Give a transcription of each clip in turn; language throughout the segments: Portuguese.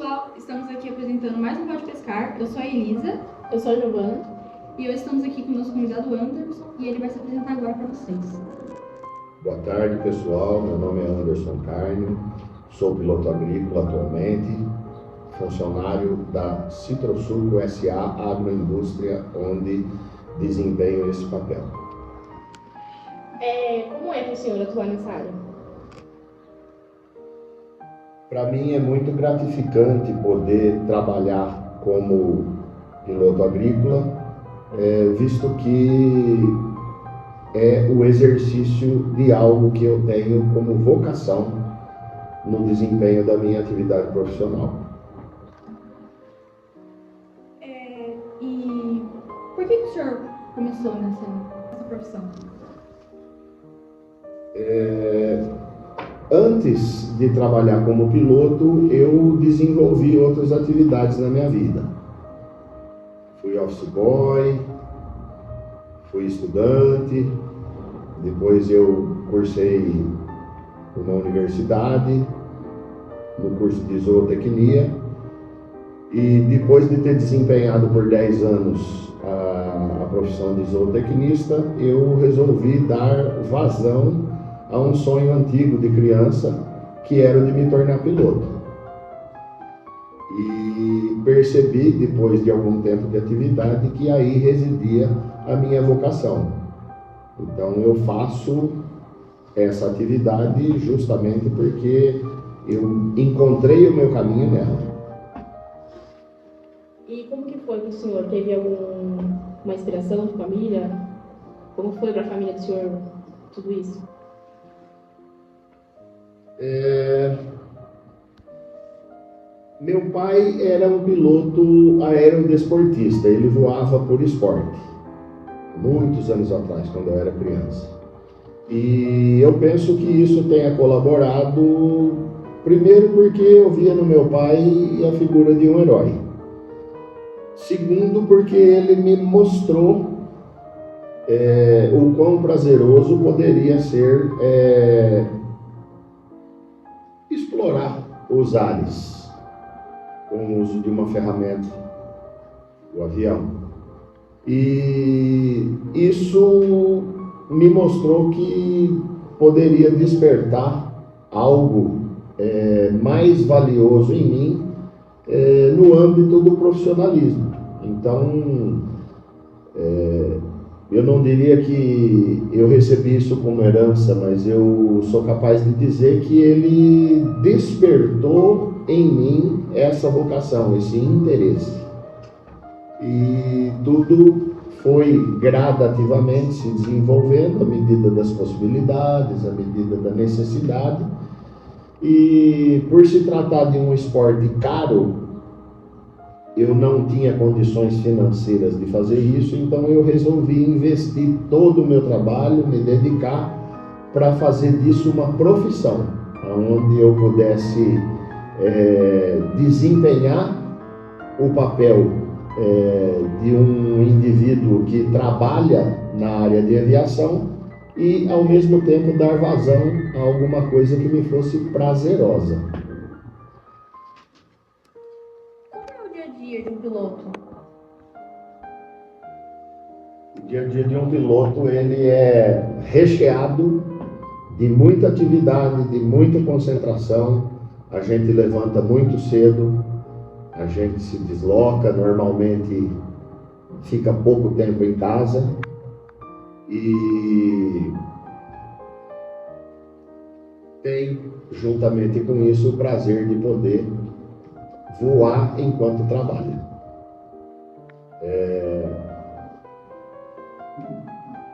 pessoal, estamos aqui apresentando mais um Pode Pescar. Eu sou a Elisa. Eu sou a Giovana. E hoje estamos aqui com o nosso convidado Anderson e ele vai se apresentar agora para vocês. Boa tarde, pessoal. Meu nome é Anderson Carne, sou piloto agrícola atualmente, funcionário da Citrosuco S.A. Agroindústria, onde desempenho esse papel. Como é para o senhor atuar nessa área? Para mim é muito gratificante poder trabalhar como piloto agrícola, visto que é o exercício de algo que eu tenho como vocação no desempenho da minha atividade profissional. E por que o senhor começou nessa profissão? Antes de trabalhar como piloto, eu desenvolvi outras atividades na minha vida. Fui office boy, fui estudante, depois eu cursei uma universidade, no curso de zootecnia, e depois de ter desempenhado por 10 anos a profissão de zootecnista, eu resolvi dar vazão a um sonho antigo de criança, que era o de me tornar piloto. E percebi, depois de algum tempo de atividade, que aí residia a minha vocação. Então eu faço essa atividade justamente porque eu encontrei o meu caminho nela. E como que foi para o senhor? Teve alguma inspiração de família? Como foi para a família do senhor tudo isso? Meu pai era um piloto aerodesportista, ele voava por esporte, muitos anos atrás, quando eu era criança. E eu penso que isso tenha colaborado, primeiro porque eu via no meu pai a figura de um herói. Segundo, porque ele me mostrou o quão prazeroso poderia ser explorar os ares com o uso de uma ferramenta, o avião. E isso me mostrou que poderia despertar algo mais valioso em mim no âmbito do profissionalismo. Então, eu não diria que eu recebi isso como herança, mas eu sou capaz de dizer que ele despertou em mim essa vocação, esse interesse. E tudo foi gradativamente se desenvolvendo à medida das possibilidades, à medida da necessidade. E por se tratar de um esporte caro, eu não tinha condições financeiras de fazer isso, então eu resolvi investir todo o meu trabalho, me dedicar para fazer disso uma profissão, onde eu pudesse desempenhar o papel de um indivíduo que trabalha na área de aviação e, ao mesmo tempo, dar vazão a alguma coisa que me fosse prazerosa. De um piloto? O dia a dia de um piloto, ele é recheado de muita atividade, de muita concentração. A gente levanta muito cedo, a gente se desloca, normalmente fica pouco tempo em casa e tem, juntamente com isso, o prazer de poder voar enquanto trabalha.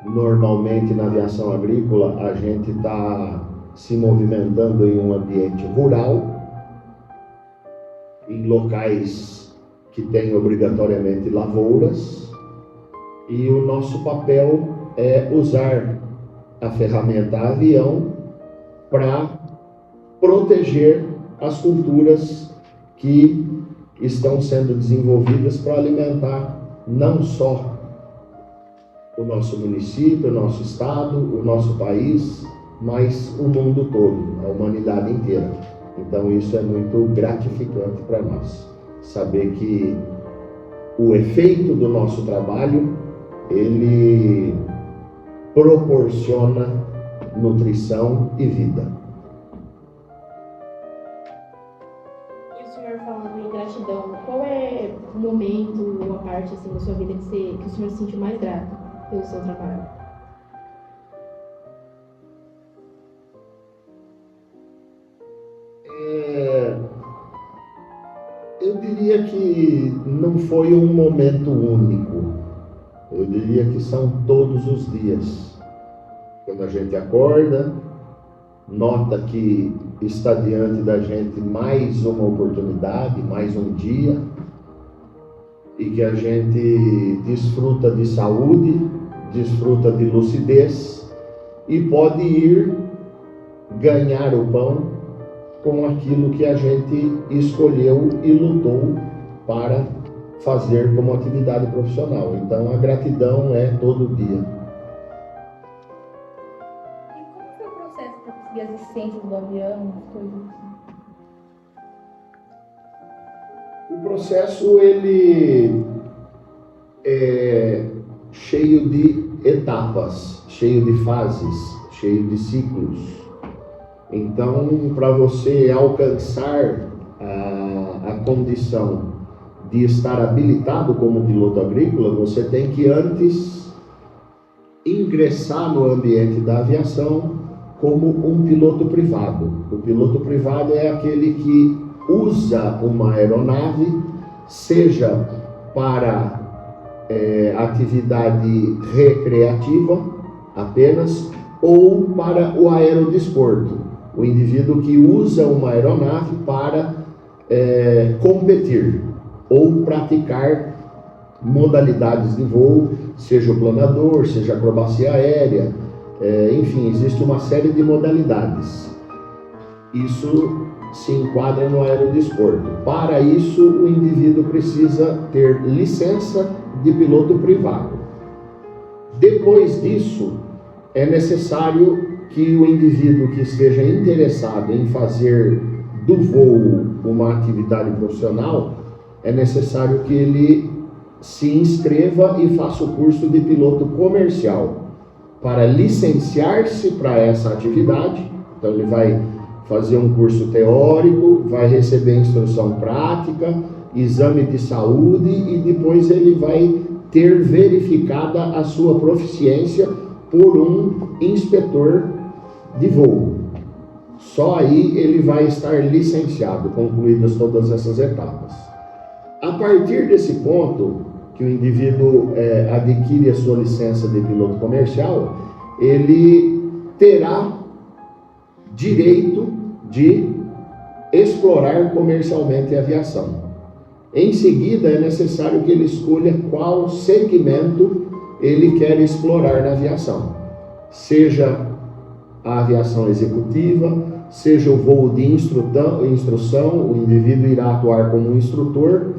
Normalmente na aviação agrícola a gente está se movimentando em um ambiente rural, em locais que têm obrigatoriamente lavouras, e o nosso papel é usar a ferramenta avião para proteger as culturas que estão sendo desenvolvidas para alimentar não só o nosso município, o nosso estado, o nosso país, mas o mundo todo, a humanidade inteira. Então isso é muito gratificante para nós, saber que o efeito do nosso trabalho, ele proporciona nutrição e vida. E o senhor falando em gratidão, qual é o momento ou a parte assim, da sua vida que o senhor se sentiu mais grato pelo seu trabalho? Eu diria que não foi um momento único. Eu diria que são todos os dias. Quando a gente acorda, nota que está diante da gente mais uma oportunidade, mais um dia, e que a gente desfruta de saúde, desfruta de lucidez e pode ir ganhar o pão com aquilo que a gente escolheu e lutou para fazer como atividade profissional. Então a gratidão é todo dia. E como foi o processo para conseguir as licenças do avião, as coisas assim? O processo ele é cheio de etapas, cheio de fases, cheio de ciclos. Então, para você alcançar a condição de estar habilitado como piloto agrícola, você tem que antes ingressar no ambiente da aviação como um piloto privado. O piloto privado é aquele que usa uma aeronave, seja para atividade recreativa apenas, ou para o aerodesporto. O indivíduo que usa uma aeronave para competir ou praticar modalidades de voo, seja o planador, seja a acrobacia aérea, enfim, existe uma série de modalidades. Isso se enquadra no aerodesporto. Para isso, o indivíduo precisa ter licença de piloto privado. Depois disso, é necessário que o indivíduo que esteja interessado em fazer do voo uma atividade profissional, é necessário que ele se inscreva e faça o curso de piloto comercial para licenciar-se para essa atividade. Então ele vai fazer um curso teórico, vai receber instrução prática, exame de saúde e depois ele vai ter verificada a sua proficiência por um inspetor de voo. Só aí ele vai estar licenciado, concluídas todas essas etapas. A partir desse ponto, que o indivíduo adquire a sua licença de piloto comercial, ele terá direito de explorar comercialmente a aviação. Em seguida, é necessário que ele escolha qual segmento ele quer explorar na aviação. Seja a aviação executiva, seja o voo de instrução, o indivíduo irá atuar como um instrutor,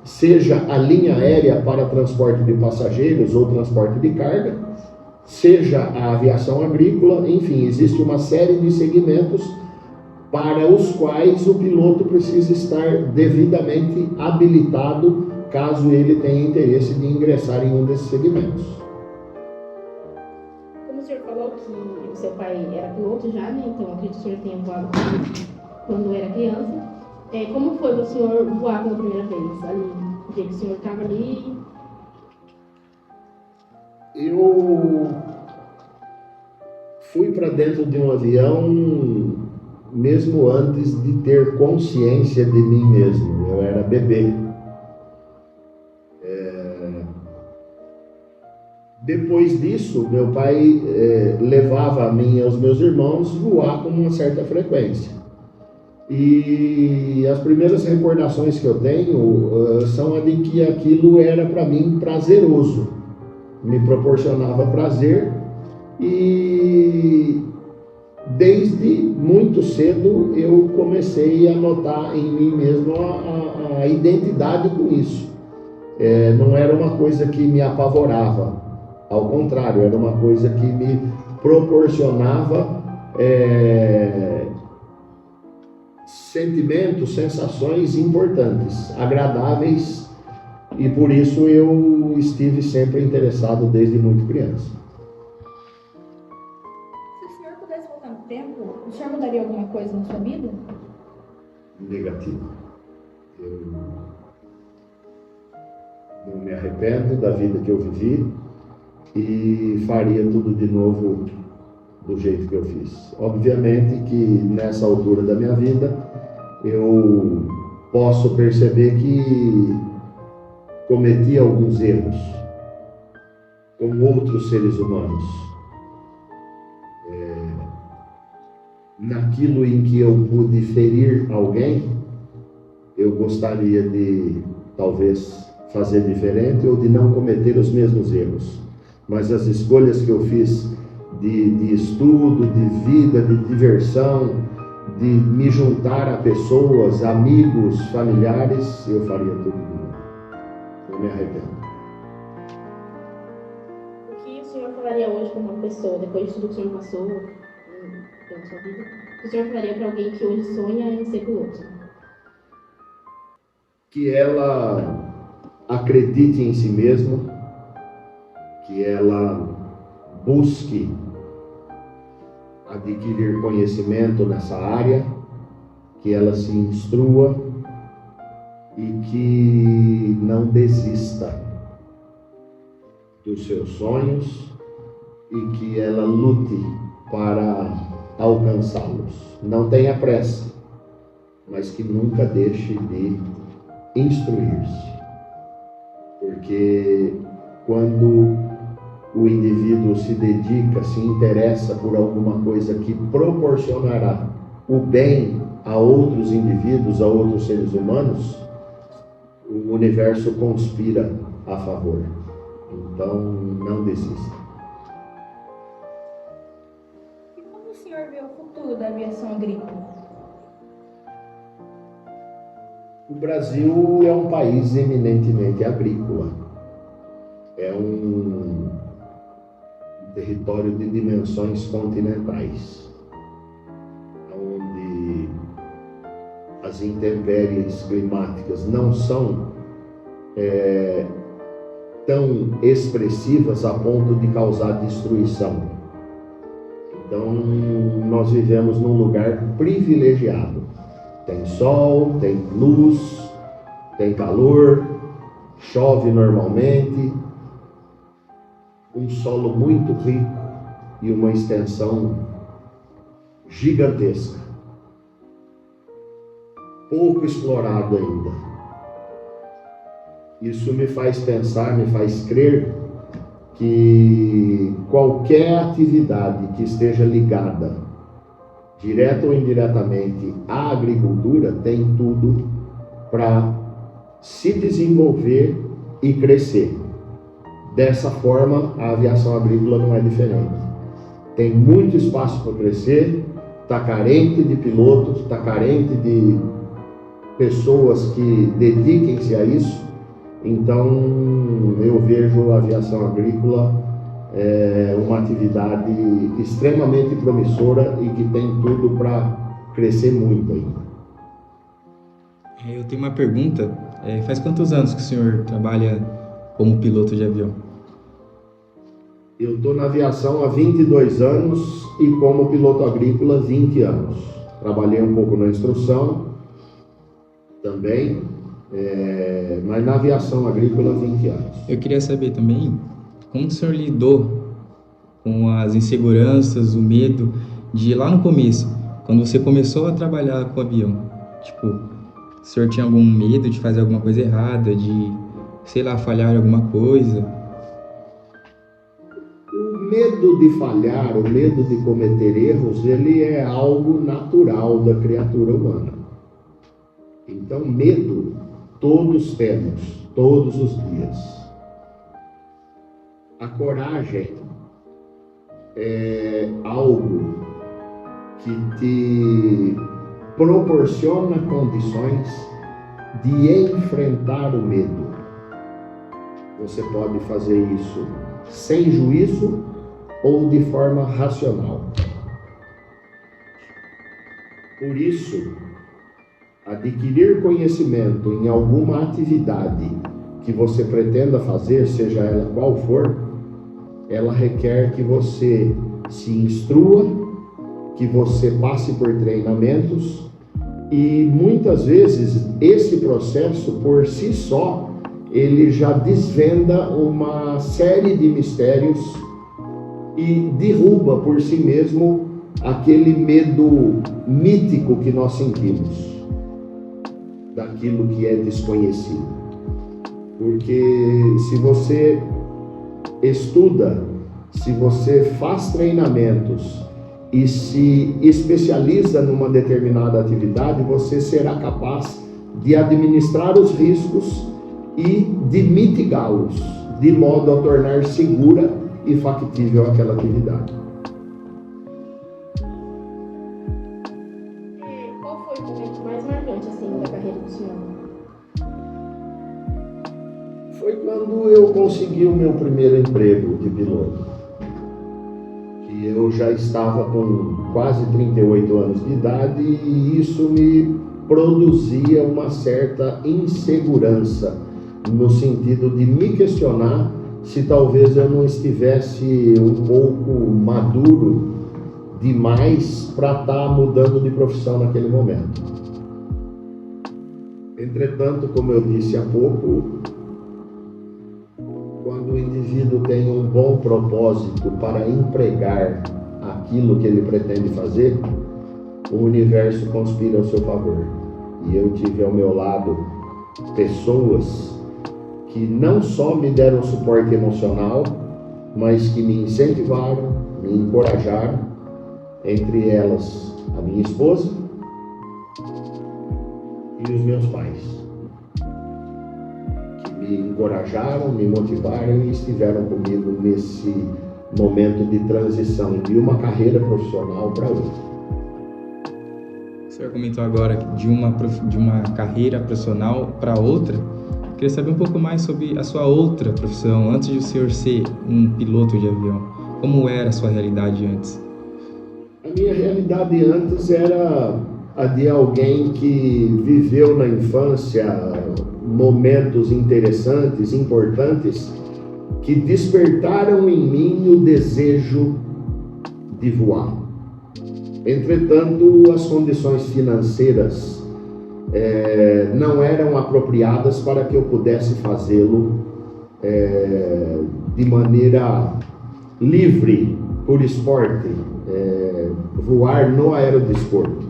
seja a linha aérea para transporte de passageiros ou transporte de carga, seja a aviação agrícola, enfim, existe uma série de segmentos para os quais o piloto precisa estar devidamente habilitado, caso ele tenha interesse de ingressar em um desses segmentos. Como o senhor falou que o seu pai era piloto já, né? Então acredito que o senhor tenha voado quando era criança. Como foi o senhor voar pela primeira vez? Ali, o dia que o senhor estava ali? Eu fui para dentro de um avião mesmo antes de ter consciência de mim mesmo. Eu era bebê. Depois disso, meu pai levava a mim e aos meus irmãos voar com uma certa frequência. E as primeiras recordações que eu tenho são a de que aquilo era para mim prazeroso, me proporcionava prazer, e desde muito cedo eu comecei a notar em mim mesmo a identidade com isso. Não era uma coisa que me apavorava, ao contrário, era uma coisa que me proporcionava sentimentos, sensações importantes, agradáveis, e por isso eu estive sempre interessado desde muito criança. Se o senhor pudesse voltar no tempo, o senhor mudaria alguma coisa na sua vida? Negativo. Eu não me arrependo da vida que eu vivi e faria tudo de novo do jeito que eu fiz. Obviamente que nessa altura da minha vida eu posso perceber que cometi alguns erros com outros seres humanos. Naquilo em que eu pude ferir alguém, eu gostaria de talvez fazer diferente ou de não cometer os mesmos erros. Mas as escolhas que eu fiz de estudo, de vida, de diversão, de me juntar a pessoas, amigos, familiares, eu faria tudo de novo. Não me arrependo. O que o senhor falaria hoje como uma pessoa, depois de tudo que o senhor passou pela sua vida, o que o senhor falaria para alguém que hoje sonha em ser piloto? Que ela acredite em si mesma, que ela busque adquirir conhecimento nessa área, que ela se instrua e que não desista dos seus sonhos e que ela lute para alcançá-los. Não tenha pressa, mas que nunca deixe de instruir-se. Porque quando o indivíduo se dedica, se interessa por alguma coisa que proporcionará o bem a outros indivíduos, a outros seres humanos, o universo conspira a favor. Então, não desista. E como o senhor vê o futuro da aviação agrícola? O Brasil é um país eminentemente agrícola. É um território de dimensões continentais, onde as intempéries climáticas não são tão expressivas a ponto de causar destruição. Então, nós vivemos num lugar privilegiado. Tem sol, tem luz, tem calor, chove normalmente, um solo muito rico e uma extensão gigantesca. Pouco explorado ainda. Isso me faz pensar, me faz crer que qualquer atividade que esteja ligada, direta ou indiretamente, à agricultura tem tudo para se desenvolver e crescer. Dessa forma, a aviação agrícola não é diferente. Tem muito espaço para crescer, está carente de pilotos, está carente de pessoas que dediquem-se a isso. Então, eu vejo a aviação agrícola uma atividade extremamente promissora e que tem tudo para crescer muito ainda. Eu tenho uma pergunta. Faz quantos anos que o senhor trabalha como piloto de avião? Eu estou na aviação há 22 anos e como piloto agrícola 20 anos. Trabalhei um pouco na instrução também, mas na aviação agrícola 20 anos. Eu queria saber também como o senhor lidou com as inseguranças, o medo de lá no começo, quando você começou a trabalhar com o avião. Tipo, o senhor tinha algum medo de fazer alguma coisa errada, de, sei lá, falhar em alguma coisa? O medo de falhar, o medo de cometer erros, ele é algo natural da criatura humana. Então, medo todos temos, todos os dias. A coragem é algo que te proporciona condições de enfrentar o medo. Você pode fazer isso sem juízo ou de forma racional. Por isso adquirir conhecimento em alguma atividade que você pretenda fazer, seja ela qual for, ela requer que você se instrua, que você passe por treinamentos, e muitas vezes esse processo por si só ele já desvenda uma série de mistérios e derruba por si mesmo aquele medo mítico que nós sentimos daquilo que é desconhecido. Porque se você estuda, se você faz treinamentos e se especializa numa determinada atividade, você será capaz de administrar os riscos e de mitigá-los, de modo a tornar segura e factível aquela atividade. Qual foi o momento mais marcante assim da carreira do senhor? Foi quando eu consegui o meu primeiro emprego de piloto. Que eu já estava com quase 38 anos de idade e isso me produzia uma certa insegurança, no sentido de me questionar se talvez eu não estivesse um pouco maduro demais para estar mudando de profissão naquele momento. Entretanto, como eu disse há pouco, quando o indivíduo tem um bom propósito para empregar aquilo que ele pretende fazer, o universo conspira ao seu favor. E eu tive ao meu lado pessoas que não só me deram suporte emocional, mas que me incentivaram, me encorajaram, entre elas a minha esposa e os meus pais, que me encorajaram, me motivaram e estiveram comigo nesse momento de transição de uma carreira profissional para outra. O senhor comentou agora de uma carreira profissional para outra. Queria saber um pouco mais sobre a sua outra profissão, antes de o senhor ser um piloto de avião. Como era a sua realidade antes? A minha realidade antes era a de alguém que viveu na infância momentos interessantes, importantes, que despertaram em mim o desejo de voar. Entretanto, as condições financeiras não eram apropriadas para que eu pudesse fazê-lo de maneira livre, por esporte, voar no aerodesporto.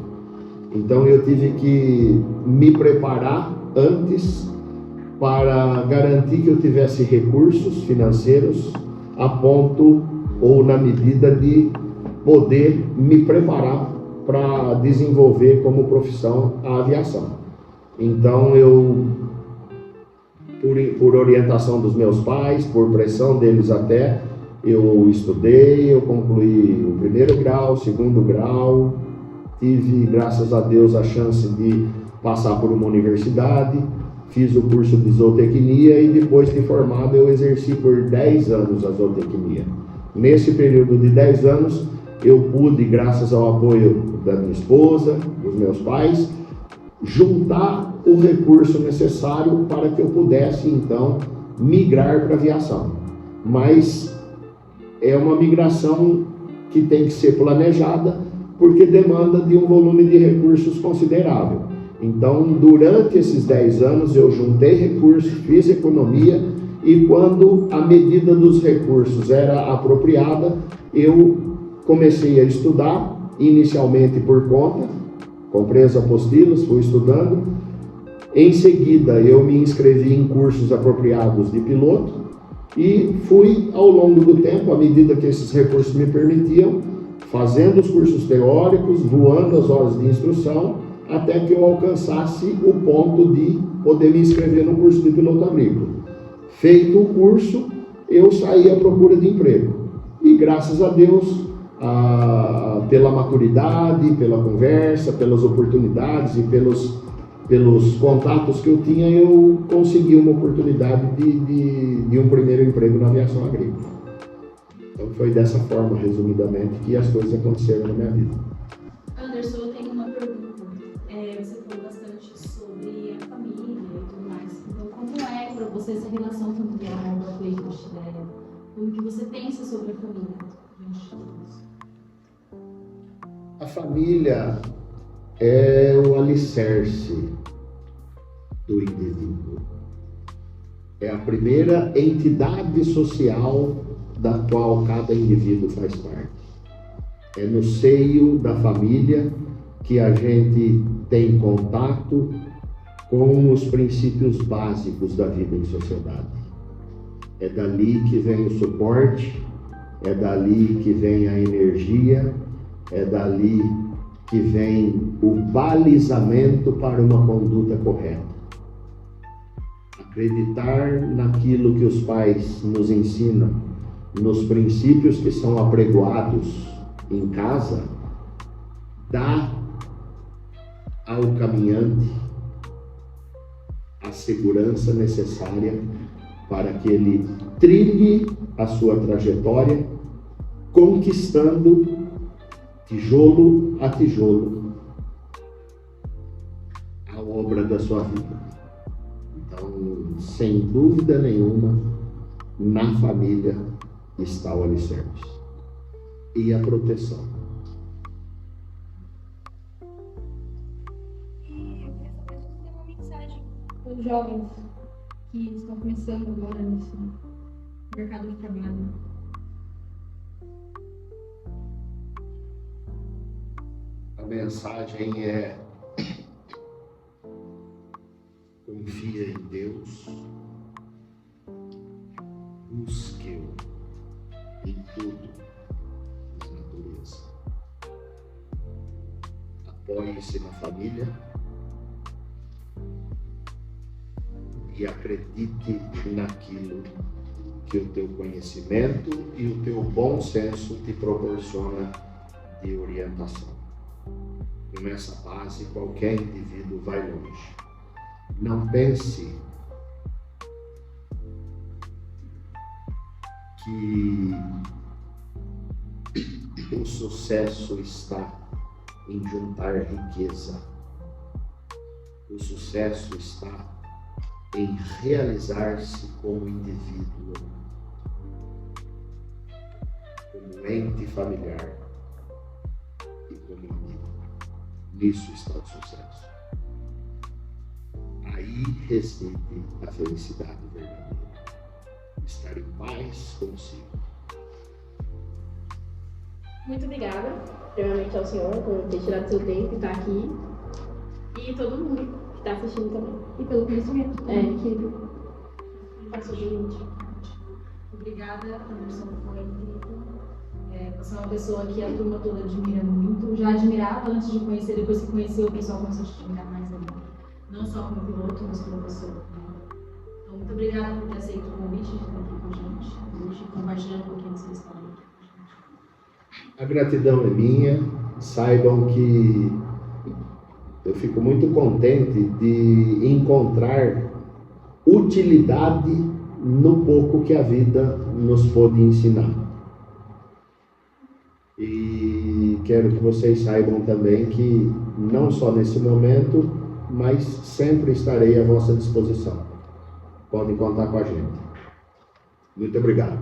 Então eu tive que me preparar antes para garantir que eu tivesse recursos financeiros a ponto ou na medida de poder me preparar para desenvolver como profissão a aviação. Então eu, por orientação dos meus pais, por pressão deles até, eu estudei, eu concluí o primeiro grau, o segundo grau, tive, graças a Deus, a chance de passar por uma universidade, fiz o curso de zootecnia e depois de formado eu exerci por 10 anos a zootecnia. Nesse período de 10 anos, eu pude, graças ao apoio da minha esposa, dos meus pais, juntar o recurso necessário para que eu pudesse, então, migrar para a aviação. Mas é uma migração que tem que ser planejada, porque demanda de um volume de recursos considerável. Então, durante esses 10 anos, eu juntei recursos, fiz economia, e quando a medida dos recursos era apropriada, eu comecei a estudar, inicialmente por conta, comprei as apostilas, fui estudando. Em seguida, eu me inscrevi em cursos apropriados de piloto e fui, ao longo do tempo, à medida que esses recursos me permitiam, fazendo os cursos teóricos, voando as horas de instrução, até que eu alcançasse o ponto de poder me inscrever no curso de piloto agrícola. Feito o curso, eu saí à procura de emprego. E graças a Deus, pela maturidade, pela conversa, pelas oportunidades e pelos contatos que eu tinha, eu consegui uma oportunidade de um primeiro emprego na aviação agrícola. Então foi dessa forma, resumidamente, que as coisas aconteceram na minha vida. Anderson, eu tenho uma pergunta. você falou bastante sobre a família e tudo mais. Então, como é para você essa relação familiar com a tua ideia? Como que você pensa sobre a família diante de tudo isso? A família é o alicerce do indivíduo. É a primeira entidade social da qual cada indivíduo faz parte. É no seio da família que a gente tem contato com os princípios básicos da vida em sociedade. É dali que vem o suporte, é dali que vem a energia, é dali que vem o balizamento para uma conduta correta. Acreditar naquilo que os pais nos ensinam, nos princípios que são apregoados em casa, dá ao caminhante a segurança necessária para que ele trilhe a sua trajetória, conquistando tijolo a tijolo a obra da sua vida. Então, sem dúvida nenhuma, na família está o alicerce e a proteção. E eu queria saber se você tem uma mensagem para os jovens que estão começando agora nesse mercado de trabalho. A mensagem é: confia em Deus, busque-o em tudo na natureza. Apoie-se na família e acredite naquilo que o teu conhecimento e o teu bom senso te proporciona de orientação. Com essa base, qualquer indivíduo vai longe. Não pense que o sucesso está em juntar riqueza. O sucesso está em realizar-se como indivíduo, como ente familiar e como indivíduo. Nisso está o sucesso. Aí reside a felicidade verdadeira. Estar em paz consigo. Muito obrigada, primeiramente ao senhor, por ter tirado seu tempo e estar aqui. E todo mundo que está assistindo também. E pelo conhecimento Que passou de gente. Obrigada, Anderson, foi incrível. Você é uma pessoa que a turma toda admira muito. Já admirava antes de conhecer, depois que conheceu, o pessoal começou a te admirar mais ainda. Não só como piloto, mas como pessoa. Então, muito obrigada por ter aceito o convite de estar aqui com a gente hoje, compartilhando um pouquinho dessa história aqui com a gente. A gratidão é minha. Saibam que eu fico muito contente de encontrar utilidade no pouco que a vida nos pôde ensinar. E quero que vocês saibam também que não só nesse momento, mas sempre estarei à vossa disposição. Podem contar com a gente. Muito obrigado.